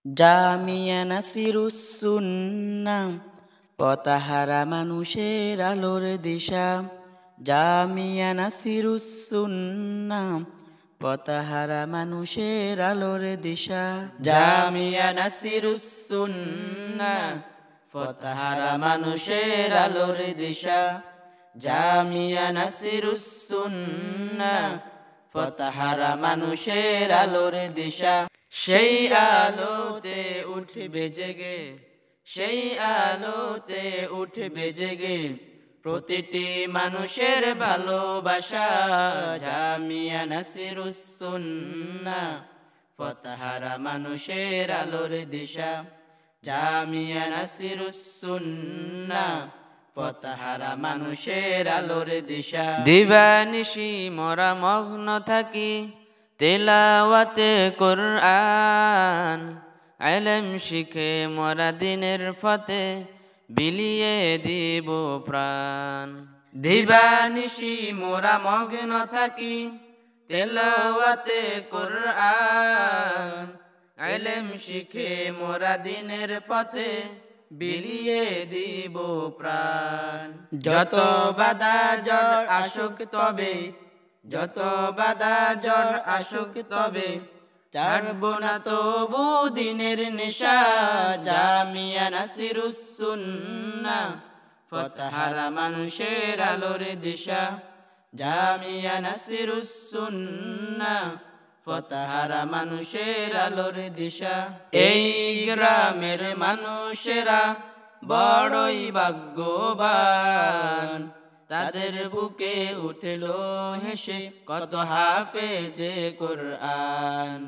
জামিয়া নাসিরুস সুন্নাহ পতাহারা মানুষের আলোর দিশা। জামিয়া নাসিরুস সুন্নাহ পতাহারা মানুষের আলোর দিশা। জামিয়া নাসিরুস সুন্নাহ পতাহারা মানুষের আলোর দিশা। জামিয়া নাসিরুস সুন্নাহ পতাহারা মানুষের আলোর দিশা। সেই আলোতে উঠবে জেগে, সেই আলোতে উঠবে জেগে প্রতিটি মানুষের ভালোবাসা। জামিয়া নাসিরুস সুন্নাহ পতাহারা মানুষের আলোর দিশা। জামিয়া নাসিরুস সুন্নাহ পতাহারা মানুষের আলোর দিশা। দিবানিশি মোরা মগ্ন থাকি তেলাওয়াতে কুরআন, ইলম শিখে মোরা দিনের ফতে বিলিয়ে দিব প্রাণ। দিবানিশি মোরা মগ্ন থাকি তেলাওয়াতে কুরআন, ইলম শিখে মোরা দিনের পথে বিলিয়ে দিব প্রাণ। যত বাধা জ্বর আসুক তবে, যত বাধা জ্বর আসুক তবে ছাড়ব না তবু দিনের নেশা। জামিয়া নাসিরুস সুন্নাহ পতাহারা মানুষের আলোর দিশা। জামিয়া নাসিরুস সুন্নাহ পতাহারা মানুষের আলোর দিশা। এই গ্রামের মানুষেরা বড়ই ভাগ্যবান, তাদের বুকে উঠল হেসে কত হাফেজে কুরআন।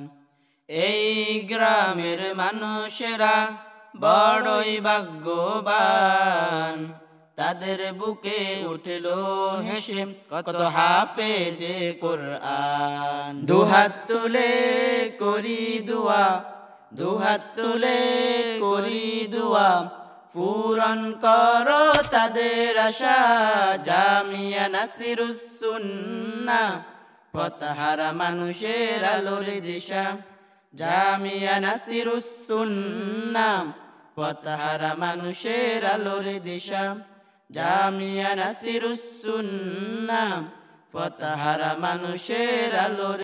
এই গ্রামের মানুষেরা বড়ই ভাগ্যবান, তাদের বুকে উঠল হেসে কত হাফেজে কুরআন। দুহাত তুলে করি দুয়া, দুহাত তুলে করি দুয়া পূরণ করো তাদের আশা। জামিয়া নাসিরুস সুন্নাহ পতাহারা মানুষের আলোর দিশা। জামিয়া নাসিরুস সুন্নাহ পতাহারা মানুষের আলোর দিশা। জামিয়া নাসিরুস সুন্নাহ পতাহারা মানুষের আলোর